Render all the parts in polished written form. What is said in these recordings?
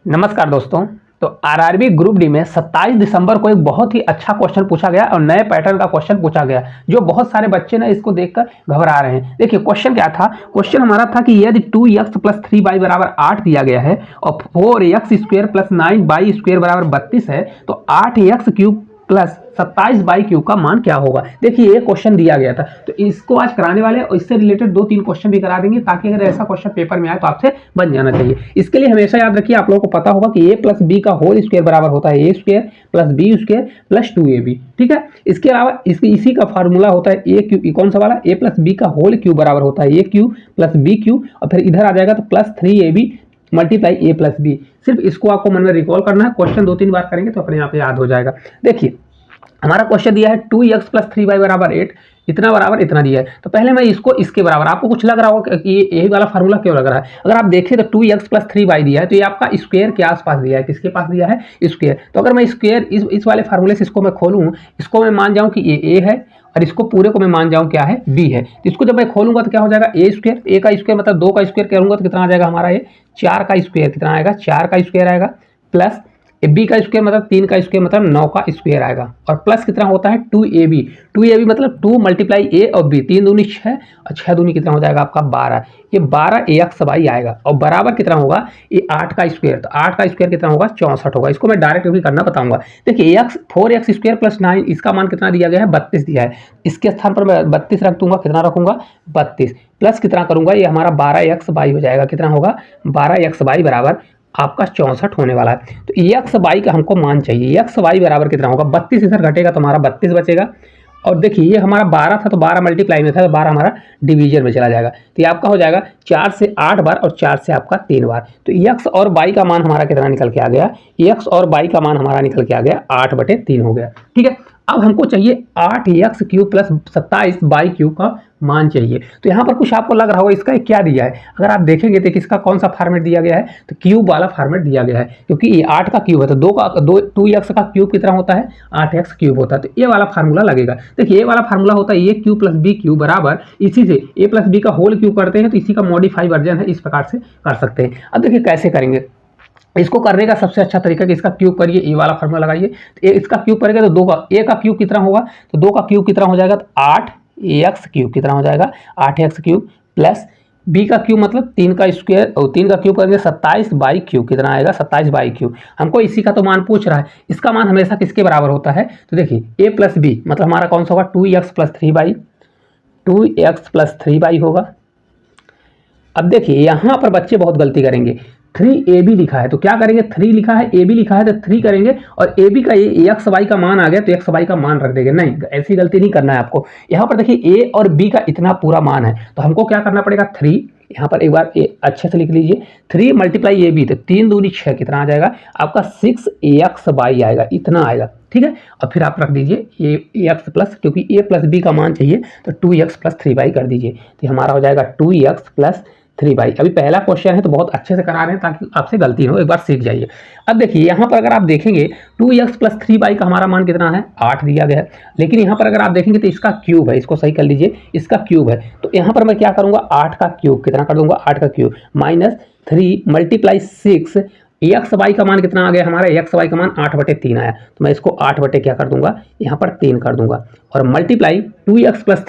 नमस्कार दोस्तों। तो आरआरबी ग्रुप डी में 27 दिसंबर को एक बहुत ही अच्छा क्वेश्चन पूछा गया और नए पैटर्न का क्वेश्चन पूछा गया, जो बहुत सारे बच्चे ना इसको देखकर घबरा रहे हैं। देखिए क्वेश्चन क्या था। क्वेश्चन हमारा था कि यदि 2x प्लस 3y बराबर 8 दिया गया है और 4x square plus 9y square बराबर 32 है, तो 8x cube plus 27y cube का मान क्या होगा। देखिए ये क्वेश्चन दिया गया था, तो इसको आज कराने वाले और इससे रिलेटेड 2-3 क्वेश्चन भी करा देंगे, ताकि अगर ऐसा क्वेश्चन पेपर में आए तो आपसे बन जाना चाहिए। इसके लिए हमेशा याद रखिए, आप लोगों को पता होगा कि a प्लस बी का होल स्क्वायर बराबर होता है a square plus B square plus 2ab। ठीक है, इसके अलावा इसी का फार्मूला होता है a क्यूब, कौन सा वाला, a प्लस बी का होल क्यूब बराबर होता है a cube plus B cube, और फिर इधर आ जाएगा तो plus 3ab multiply a plus B. सिर्फ इसको आपको मन में रिकॉल करना है, क्वेश्चन 2-3 बार करेंगे तो अपने यहाँ पे याद हो जाएगा। देखिए हमारा क्वेश्चन दिया है 2x प्लस 3y बराबर 8, इतना बराबर इतना दिया है। तो पहले मैं इसको इसके बराबर, आपको कुछ लग रहा होगा कि यही वाला फार्मूला क्यों लग रहा है। अगर आप देखें तो 2x प्लस 3y दिया है, तो ये आपका स्क्वायर के आसपास दिया है। किसके पास दिया है, स्क्वायर। तो अगर मैं स्क्वायर इस वाले फार्मूले से इसको मैं खोलूँ, इसको मैं मान जाऊँ कि ये a है और इसको पूरे को मैं मान जाऊँ क्या है, b है। तो इसको जब मैं खोलूंगा तो क्या हो जाएगा, a स्क्वायर, a का स्क्वायर मतलब 2 का स्क्वायर करूंगा तो कितना आ जाएगा हमारा, ये 4 का स्क्वायर, कितना आएगा 4 का स्क्वायर आएगा, प्लस बी का स्क्वायर मतलब 3 का स्क्वायर मतलब 9 का स्क्वायर आएगा, और प्लस कितना होता है 2ab मतलब 2 मल्टीप्लाई ए और बी, 3 दूनी 6 और 6 दूनी कितना हो जाएगा आपका 12। ये 12 आएगा और बराबर कितना होगा, ये 8 का स्क्वायर, तो 8 का स्क्वायर कितना होगा 64 होगा। इसको मैं डायरेक्ट भी करना बताऊंगा। देखिए एक्स 4x स्क्वायर प्लस 9, इसका मान कितना दिया गया है 32 दिया है। इसके स्थान पर मैं 32 रख दूंगा, कितना रखूंगा 32, प्लस कितना करूंगा, ये हमारा 12x/y हो जाएगा, कितना होगा 12x/y बराबर आपका 64 होने वाला है। तो एक्स वाई का हमको मान चाहिए, एक्स वाई बराबर कितना होगा 32, इधर घटेगा तो हमारा 32 बचेगा। और देखिए ये हमारा 12 था तो 12 मल्टीप्लाई में था, तो 12 हमारा डिवीजन में चला जाएगा। तो ये आपका हो जाएगा 4 से 8 बार और 4 से आपका 3 बार। तो एक्स और वाई का मान हमारा कितना निकल के आ गया, एक्स और वाई का मान हमारा निकल के आ गया 8/3 हो गया। ठीक है, अब हमको चाहिए 8x cube plus 27y cube का मान चाहिए। तो यहाँ पर कुछ आपको लग रहा होगा इसका क्या दिया है। अगर आप देखेंगे तो किसका कौन सा फॉर्मेट दिया गया है, तो क्यूब वाला फॉर्मेट दिया गया है, क्योंकि ये 8 का क्यूब है तो 2x का क्यूब कितना होता है 8x क्यूब होता है। तो ये वाला फार्मूला लगेगा। देखिए ये वाला फार्मूला होता है a cube plus B cube बराबर, इसी से a प्लस बी का होल क्यूब करते हैं तो इसी का मॉडिफाई वर्जन है, इस प्रकार से कर सकते हैं। अब देखिए कैसे करेंगे इसको करने का सबसे अच्छा तरीका कि इसका क्यूब करिए, ए वाला फार्मूला लगाइए। तो इसका क्यूब करेंगे तो 2 का ए का क्यूब कितना होगा, तो 2 का क्यूब कितना हो जाएगा, तो 8x क्यूब कितना हो जाएगा 8x क्यूब प्लस बी का क्यूब मतलब 3 का स्क्वायर, और 3 का क्यूब करेंगे 27y क्यूब, कितना आएगा 27y क्यूब। हमको इसी का तो मान पूछ रहा है। इसका मान हमेशा किसके बराबर होता है, तो देखिए a प्लस बी मतलब हमारा कौन सा होगा 2x प्लस 3y होगा। अब देखिए यहाँ पर बच्चे बहुत गलती करेंगे, 3ab लिखा है तो क्या करेंगे, 3 लिखा है ab लिखा है तो 3 करेंगे, और ab का ये एक्स वाई का मान आ गया तो एक्स वाई का मान रख देंगे। नहीं, ऐसी गलती नहीं करना है आपको। यहाँ पर देखिए a और b का इतना पूरा मान है, तो हमको क्या करना पड़ेगा 3, यहाँ पर एक बार अच्छे से लिख लीजिए, 3 मल्टीप्लाई ab, तो 3 दूनी 6, कितना आ जाएगा आपका 6axy आएगा, इतना आएगा। ठीक है, और फिर आप रख दीजिए ax प्लस, क्योंकि a प्लस बी का मान चाहिए तो 2x प्लस 3y कर दीजिए, तो हमारा हो जाएगा 2x प्लस 3y। अभी पहला क्वेश्चन है तो बहुत अच्छे से करा रहे हैं ताकि आपसे गलती हो, एक बार सीख जाइए। अब देखिए यहाँ पर अगर आप देखेंगे 2x प्लस 3y का हमारा मान कितना है 8 दिया गया है, लेकिन यहाँ पर अगर आप देखेंगे तो इसका क्यूब है, इसको सही कर लीजिए, इसका क्यूब है। तो यहाँ पर मैं क्या करूँगा 8 का क्यूब कितना कर दूंगा, 8 का cube minus 3 multiply 6, X Y का मान कितना आ गया हमारा, एक्स वाई का मान 8/3 आया, तो मैं इसको 8 क्या कर दूंगा यहाँ पर 3 कर दूंगा, और मल्टीप्लाई 2x प्लस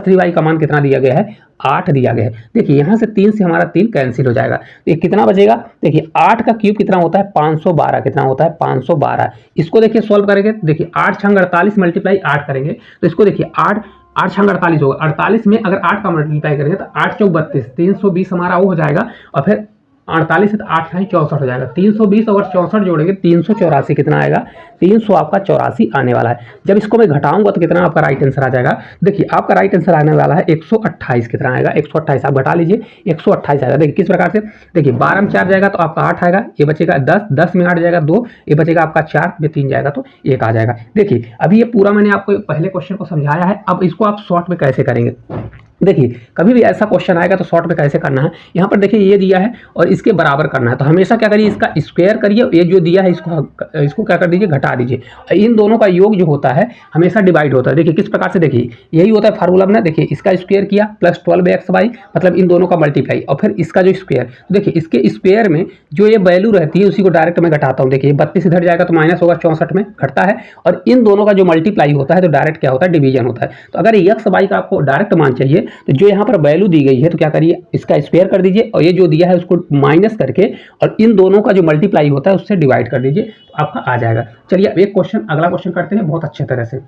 3y का मान कितना दिया गया है 8 दिया गया है। देखिए यहाँ से 3 से हमारा 3 कैंसिल हो जाएगा, तो ये कितना बचेगा, देखिए 8 का क्यूब कितना होता है 512, कितना होता है 512। इसको देखिए सॉल्व करेंगे, देखिए 8 छंग 48 मल्टीप्लाई 8 करेंगे तो इसको देखिए 8 छंग 48 होगा, 48 में अगर 8 का मल्टीप्लाई करेंगे तो 8 चौक 32, 320 हमारा वो हो जाएगा, और फिर 48 से 8 64 हो जाएगा, 320 और 64 जोड़ेंगे 384, कितना आएगा 300 आपका 84 आने वाला है। जब इसको मैं घटाऊंगा तो कितना आपका राइट आंसर आ जाएगा, देखिए आपका राइट आंसर आने वाला है 128, कितना आएगा 128, आप घटा लीजिए 128 आएगा। देखिए किस प्रकार से, देखिए 12 में 4 जाएगा तो आपका 8 आएगा, ये बचेगा 10, 10 में 8 जाएगा 2, ये बचेगा आपका 4 में 3 जाएगा तो 1 आ जाएगा। देखिए अभी ये पूरा मैंने आपको पहले क्वेश्चन को समझाया है, अब इसको आप शॉर्ट में कैसे करेंगे। देखिए कभी भी ऐसा क्वेश्चन आएगा तो शॉर्ट में कैसे करना है, यहाँ पर देखिए ये दिया है और इसके बराबर करना है, तो हमेशा क्या करिए इसका स्क्वायर करिए, ये जो दिया है इसको क्या कर दीजिए, घटा दीजिए। इन दोनों का योग जो होता है हमेशा डिवाइड होता है। देखिए किस प्रकार से, देखिए यही होता है फार्मूला में ना, देखिए इसका स्क्वायर किया प्लस 12x/y मतलब इन दोनों का मल्टीप्लाई और फिर इसका जो स्क्वायर, तो देखिए इसके स्क्वायर में जो ये वैल्यू रहती है उसी को डायरेक्ट मैं घटाता हूँ। देखिए 32 इधर जाएगा तो माइनस होगा, 64 में घटता है, और इन दोनों का जो मल्टीप्लाई होता है तो डायरेक्ट क्या होता है, डिवीजन होता है। तो अगर x/y का आपको डायरेक्ट मान चाहिए तो जो यहाँ पर वैल्यू दी गई है तो क्या करिए इसका स्क्वायर कर दीजिए और ये जो दिया है उसको माइनस करके और इन दोनों का जो मल्टीप्लाई होता है उससे डिवाइड कर दीजिए, तो आपका आ जाएगा। चलिए अब एक क्वेश्चन, अगला क्वेश्चन करते हैं बहुत अच्छे तरह से।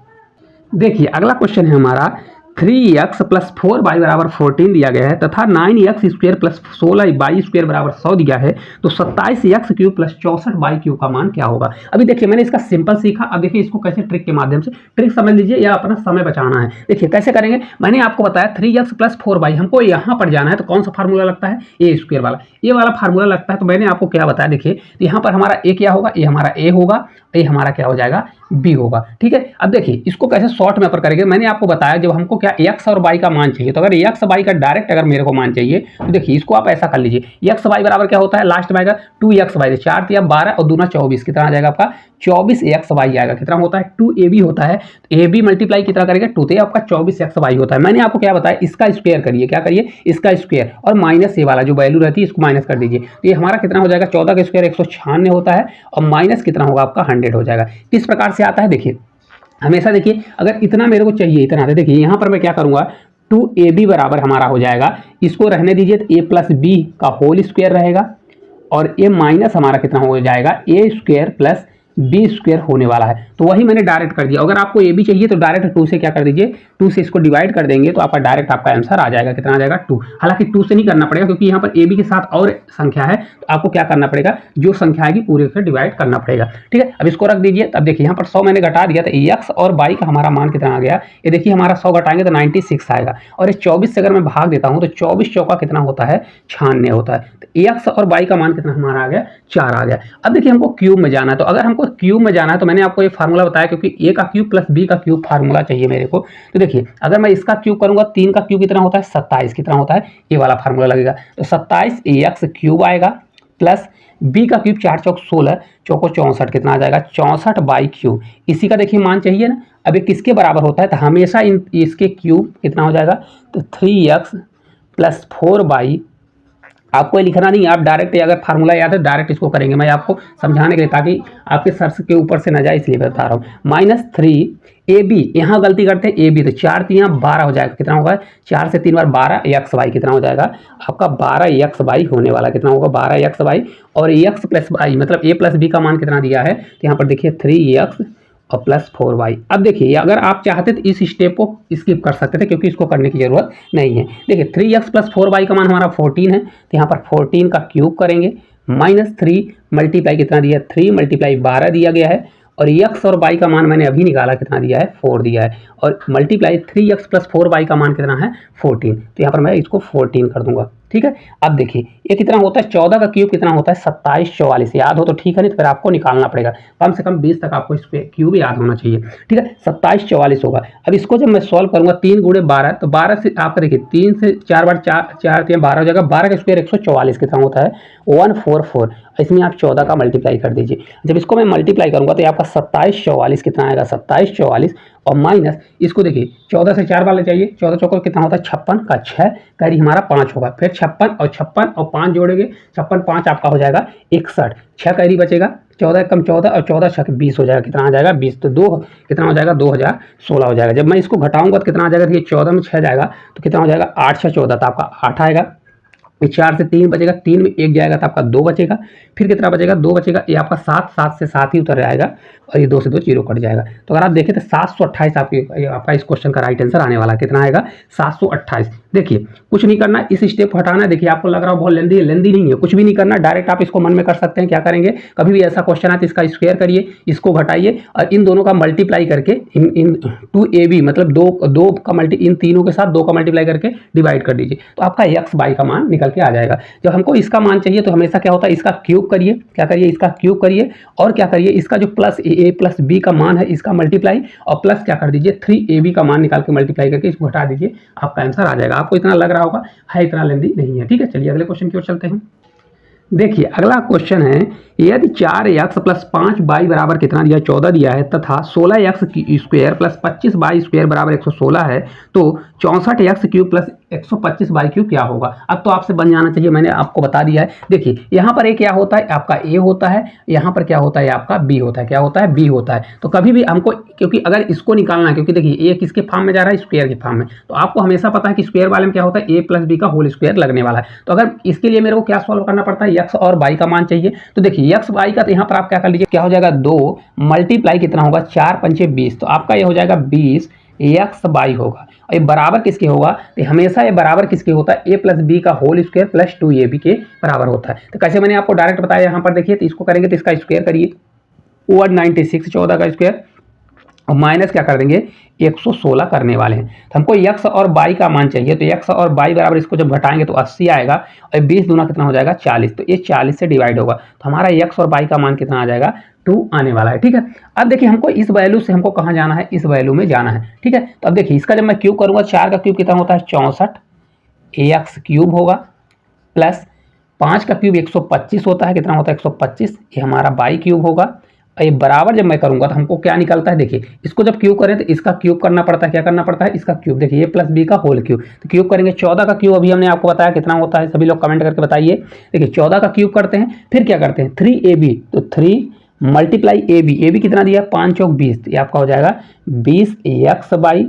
देखिए अगला क्वेश्चन है हमारा 3x प्लस 4y बराबर 14 दिया गया है तथा 9x square plus 16y square बराबर 100 दिया है, तो 27x cube plus 64y cube का मान क्या होगा। अभी देखिए मैंने इसका सिंपल सीखा, अब देखिए इसको कैसे ट्रिक के माध्यम से, ट्रिक समझ लीजिए या अपना समय बचाना है। देखिए कैसे करेंगे, मैंने आपको बताया 3x प्लस 4y, हमको यहाँ पर जाना है तो कौन सा फार्मूला लगता है, ए स्क्वायर वाला, ये वाला फार्मूला लगता है। तो मैंने आपको क्या बताया, देखिए यहाँ पर हमारा ए क्या होगा, ये हमारा ए होगा, ये हमारा क्या हो जाएगा, बी होगा। ठीक है, अब देखिए इसको कैसे शॉर्ट में पर करेंगे, मैंने आपको बताया जब हमको क्या एक्स और वाई का मान चाहिए, तो अगर एक्स वाई का डायरेक्ट अगर मेरे को मान चाहिए तो देखिए इसको आप ऐसा कर लीजिए, एक्स वाई बराबर क्या होता है, लास्ट में आएगा 2x/y, 4 या 12 और दूना 24, कितना आ जाएगा आपका 24x/y आएगा। कितना होता है 2ab होता है, तो ab मल्टीप्लाई कितना करेंगे 2 तो आपका 24x/y होता है। मैंने आपको क्या बताया, इसका स्क्वायर करिए, क्या करिए इसका स्क्वायर और माइनस ये वाला जो वैल्यू रहती है इसको माइनस कर दीजिए, तो ये हमारा कितना हो जाएगा, 14 का स्क्वायर 196 होता है और माइनस कितना होगा आपका 100 हो जाएगा। किस प्रकार से आता है, देखिए हमेशा देखिए अगर इतना मेरे को चाहिए इतना, तो देखिए यहाँ पर मैं क्या करूँगा 2ab बराबर हमारा हो जाएगा, इसको रहने दीजिए तो a प्लस बी का होल स्क्वायर रहेगा और a माइनस हमारा कितना हो जाएगा a square plus B square होने वाला है। तो वही मैंने डायरेक्ट कर दिया। अगर आपको ए बी चाहिए तो डायरेक्ट 2 से क्या कर दीजिए, 2 से इसको डिवाइड कर देंगे तो आपका डायरेक्ट आपका आंसर आ जाएगा, कितना आ जाएगा 2। हालांकि 2 से नहीं करना पड़ेगा क्योंकि यहाँ पर ए बी के साथ और संख्या है, तो आपको क्या करना पड़ेगा, जो संख्या आएगी पूरे से डिवाइड करना पड़ेगा। ठीक है, अब इसको रख दीजिए। अब देखिए यहाँ पर 100 मैंने घटा दिया, तो एक्स और वाई का हमारा मान कितना आ गया, ये देखिए हमारा 100 घटाएंगे तो 96 आएगा, और ये 24 से अगर मैं भाग देता हूँ तो 24 चौका कितना होता है, 96 होता है। तो एक्स और वाई का मान कितना हमारा आ गया, 4 आ गया। अब देखिए हमको क्यूब में जाना है, तो अगर हमको क्यूब में जाना है तो मैंने आपको ये फार्मूला बताया, क्योंकि ए का क्यूब प्लस बी का क्यूब फार्मूला चाहिए मेरे को। तो देखिए अगर मैं इसका क्यूब करूंगा, 3 का क्यूब कितना होता है 27, कितना होता है, ये वाला फार्मूला लगेगा। तो 27x क्यूब आएगा प्लस बी का क्यूब 4 चौक 16 चौको 64, कितना आ जाएगा 64y क्यूब। इसी का देखिए मान चाहिए ना, अब ये किसके बराबर होता है, तो हमेशा इसके क्यूब कितना हो जाएगा, तो 3x प्लस 4y। आपको लिखना नहीं, आप डायरेक्ट अगर फार्मूला याद है डायरेक्ट इसको करेंगे, मैं आपको समझाने के लिए ताकि आपके सर के ऊपर से न जाए इसलिए बता रहा हूँ। माइनस 3ab, यहाँ गलती करते हैं ab, तो 4 3 12 हो जाएगा, कितना होगा 4 से 3 बार 12 xy, कितना हो जाएगा आपका 12xy होने वाला, कितना होगा 12xy। और x प्लस वाई मतलब a प्लस बी का मान कितना दिया है, तो यहाँ पर देखिए 3x और प्लस 4y। अब देखिए अगर आप चाहते तो इस स्टेप को स्किप कर सकते थे क्योंकि इसको करने की जरूरत नहीं है। देखिए 3x प्लस 4y का मान हमारा 14 है, तो यहाँ पर 14 का क्यूब करेंगे, माइनस 3 मल्टीप्लाई कितना दिया, 3 मल्टीप्लाई 12 दिया गया है, और x और y का मान मैंने अभी निकाला कितना दिया है 4 दिया है, और मल्टीप्लाई 3x प्लस 4y का मान कितना है 14, तो यहाँ पर मैं इसको 14 कर दूंगा। ठीक है, अब देखिए ये कितना होता है, 14 का क्यूब कितना होता है 27 44, याद हो तो ठीक है, नहीं तो फिर आपको निकालना पड़ेगा, कम से कम 20 तक आपको इस पे क्यूब याद होना चाहिए। ठीक है, 27 44 होगा। अब इसको जब मैं सॉल्व करूंगा 3 गुणे 12, तो 12 से आपका देखिए 3 से 4 बार 4 3 12 हो जाएगा, 12 का स्क्वायर 144 कितना होता है 144, इसमें आप 14 का मल्टीप्लाई कर दीजिए। जब इसको मैं मल्टीप्लाई करूंगा तो आपका 27 44 कितना आएगा 27 44, और माइनस इसको देखिए 14 से 4 बार ले जाइए, 14 चौको कितना होता है 56 का 6 कैरी हमारा 5 होगा, फिर 56 और 5 जोड़ेंगे, 56 5 आपका हो जाएगा 61, 6 कैरी बचेगा, 14 कम 14 और 14 6 20 हो जाएगा, कितना आ जाएगा 20, तो 2 कितना हो जाएगा 2016 हो जाएगा। जब मैं इसको घटाऊंगा तो कितना आ जाएगा, देखिए 14 में 6 जाएगा तो कितना हो जाएगा 8 6 14, तो आपका 8 आएगा। 4 से 3 बचेगा, 3 में 1 जाएगा तो आपका 2 बचेगा, फिर कितना बचेगा 2 बचेगा, ये आपका 7 से 7 ही उतर जाएगा और ये 2 से 2 जीरो कट जाएगा। तो अगर आप देखें तो 728 आपका इस क्वेश्चन का राइट आंसर आने वाला, कितना आएगा 728। देखिए कुछ नहीं करना, इस स्टेप को हटाना है। देखिए आपको लग रहा है बहुत लेंदी है, लेंदी नहीं है, कुछ भी नहीं करना, डायरेक्ट आप इसको मन में कर सकते हैं। क्या करेंगे, कभी भी ऐसा क्वेश्चन आए तो इसका स्क्वायर करिए, इसको घटाइए और इन दोनों का मल्टीप्लाई करके इन 2ab मतलब दो का मल्टी इन तीनों के साथ 2 का मल्टीप्लाई करके डिवाइड कर दीजिए, तो आपका x y का मान निकल के आ जाएगा। जब हमको इसका मान चाहिए तो हमेशा क्या होता है, इसका क्यूब करिए, क्या करिए, इसका क्यूब करिए और क्या करिए, इसका जो प्लस ए प्लस बी का मान है इसका मल्टीप्लाई और प्लस क्या कर दीजिए 3ab का मान निकाल के मल्टीप्लाई करके इसको हटा दीजिए, आपका आंसर आ जाएगा। आपको इतना लग रहा होगा है, इतना लेंदी नहीं है। ठीक है, चलिए अगले क्वेश्चन की ओर चलते हैं। देखिए अगला क्वेश्चन है, यदि 4x प्लस 5y बराबर कितना दिया, 14 दिया है तथा 16x square plus 25y square बराबर 116 है, तो 64x cube plus 125y cube क्या होगा। अब तो आपसे बन जाना चाहिए, मैंने आपको बता दिया है। देखिए यहाँ पर एक क्या होता है, आपका a होता है, यहाँ पर क्या होता है, आपका b होता है, क्या होता है, b होता है। तो कभी भी हमको, क्योंकि अगर इसको निकालना है, क्योंकि देखिए a किसके फॉर्म में जा रहा है, स्क्वायर के फॉर्म में, तो आपको हमेशा पता है कि स्क्वायर वाले में क्या होता है, a प्लस बी का होल स्क्वायर लगने वाला है। तो अगर इसके लिए मेरे को क्या सॉल्व करना पड़ता है, x और y का मान चाहिए। तो देखिए x y का तो यहाँ पर आप क्या कर लीजिए, क्या हो जाएगा, 2 मल्टीप्लाई कितना होगा, 4 पंचे 20, तो आपका ये हो जाएगा 20 एक्स बाई होगा। और ये बराबर किसके होगा, तो हमेशा ये बराबर किसके होता है, a प्लस बी का होल स्क्वायर प्लस 2ab के बराबर होता है। तो कैसे मैंने आपको डायरेक्ट बताया, यहाँ पर देखिए, तो इसको करेंगे तो इसका स्क्वायर करिए 196, 14 का स्क्वायर और माइनस क्या कर देंगे 116 करने वाले हैं। तो हमको x और y का मान चाहिए, तो x और y बराबर इसको जब घटाएंगे तो 80 आएगा और 20 दूना कितना हो जाएगा 40, तो ये 40 से डिवाइड होगा, तो हमारा x और y का मान कितना आ जाएगा 2 आने वाला है। ठीक है, अब देखिए हमको इस वैल्यू से हमको कहाँ जाना है, इस वैल्यू में जाना है। ठीक है, तो अब देखिए इसका जब मैं क्यूब करूँगा, 4 का क्यूब कितना होता है 64 ax क्यूब होगा प्लस 5 का क्यूब 125 होता है, कितना होता है 125, ये हमारा y क्यूब होगा। ये बराबर जब मैं करूंगा तो हमको क्या निकलता है, देखिए इसको जब क्यूब करें तो इसका क्यूब करना पड़ता है, क्या करना पड़ता है, इसका क्यूब। देखिए ये प्लस बी का होल क्यूब, तो क्यूब करेंगे 14 का क्यूब, अभी हमने आपको बताया कितना होता है, सभी लोग कमेंट करके बताइए। देखिए 14 का क्यूब करते हैं, फिर क्या करते हैं 3ab, तो 3 मल्टीप्लाई ab कितना दिया 5 चौक 20, ये आपका हो जाएगा 20 एक्स बाई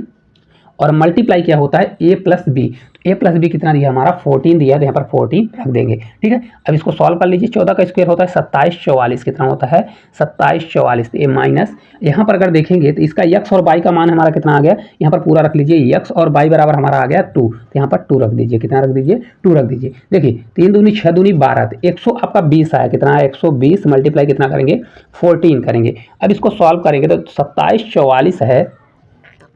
और मल्टीप्लाई क्या होता है a प्लस बी, तो a प्लस बी कितना दिया हमारा 14 दिया, तो यहाँ पर 14 रख देंगे। ठीक है, अब इसको सॉल्व कर लीजिए, 14 का स्क्वायर होता है 27 44, कितना होता है 27 44, तो ये माइनस, यहाँ पर अगर देखेंगे तो इसका x और y का मान हमारा कितना आ गया, यहाँ पर पूरा रख लीजिए, x और y बराबर हमारा आ गया 2, तो यहाँ पर 2 रख दीजिए, कितना रख दीजिए 2 रख दीजिए। देखिए 3 दूनी 6 दूनी 12, तो 100 आपका 20 आया, कितना है 120 मल्टीप्लाई कितना करेंगे 14 करेंगे। अब इसको सॉल्व करेंगे तो 27 44 है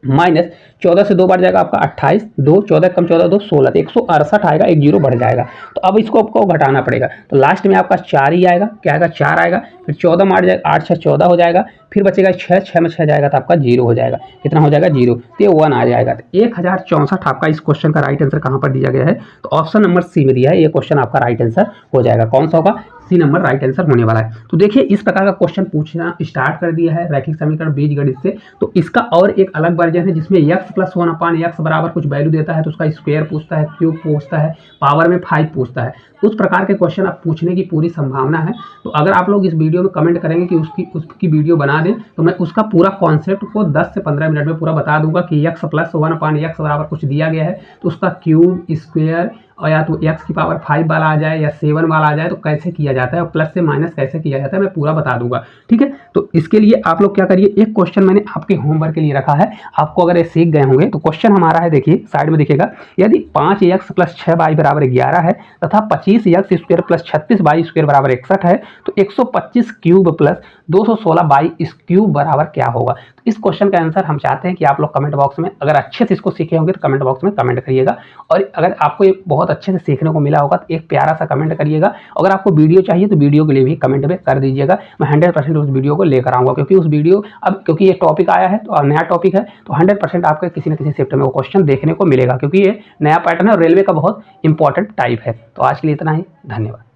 माइनस 14 से 2 बार जाएगा आपका 28, 2 14 कम 14 2 16, तो 168 आएगा, एक जीरो बढ़ जाएगा। तो अब इसको आपको घटाना पड़ेगा, तो लास्ट में आपका 4 ही आएगा, क्या आएगा 4 आएगा, फिर 14 मार जाएगा, 8 6 14 हो जाएगा, फिर बचेगा 6 6 में 6 जाएगा तो आपका 0 हो जाएगा, कितना हो जाएगा 0, तो ये 1 आ जाएगा। तो 1064 आपका इस क्वेश्चन का राइट आंसर कहाँ पर दिया गया है, तो ऑप्शन नंबर सी में दिया है, ये क्वेश्चन आपका राइट आंसर हो जाएगा। कौन सा होगा, सी नंबर राइट आंसर होने वाला है। तो देखिए इस प्रकार का क्वेश्चन पूछना स्टार्ट कर दिया है रैखिक समीकरण बीजगणित से। तो इसका और एक अलग वर्जन है जिसमें x प्लस 1/x बराबर कुछ वैल्यू देता है तो उसका स्क्वायर पूछता है, क्यूब पूछता है, पावर में 5 पूछता है। उस प्रकार के क्वेश्चन आप पूछने की पूरी संभावना है। तो अगर आप लोग इस वीडियो में कमेंट करेंगे कि उसकी वीडियो बना दें तो मैं उसका पूरा कॉन्सेप्ट को 10 से 15 मिनट में पूरा बता दूंगा कि x प्लस 1/x बराबर कुछ दिया गया है तो उसका क्यूब, स्क्वायर और या तो x की पावर 5 वाला आ जाए या 7 वाला आ जाए तो कैसे किया जाता है और प्लस से माइनस कैसे किया जाता है मैं पूरा बता दूंगा। ठीक है, तो इसके लिए आप लोग क्या करिए, एक क्वेश्चन मैंने आपके होमवर्क के लिए रखा है, आपको अगर ये सीख गए होंगे तो क्वेश्चन हमारा है, देखिए साइड में दिखेगा, यदि 5x प्लस 6y बराबर 11 है तथा 25x square plus 36y square बराबर 61 है तो 125 क्यूब प्लस 216y इस क्यूब बराबर क्या होगा। तो इस क्वेश्चन का आंसर हम चाहते हैं कि आप लोग कमेंट बॉक्स में, अगर अच्छे से इसको सीखे होंगे तो कमेंट बॉक्स में कमेंट करिएगा, और अगर आपको ये बहुत अच्छे से सीखने को मिला होगा तो एक प्यारा सा कमेंट करिएगा। अगर आपको वीडियो चाहिए तो वीडियो के लिए भी कमेंट में कर दीजिएगा, मैं 100% उस वीडियो को लेकर आऊँगा, क्योंकि उस वीडियो अब क्योंकि ये टॉपिक आया है तो नया टॉपिक है तो 100% आपको किसी न किसी शिफ्ट में वो क्वेश्चन देखने को मिलेगा, क्योंकि ये नया पैटर्न है और रेलवे का बहुत इंपॉर्टेंट टाइप है। तो आज के लिए इतना ही, धन्यवाद।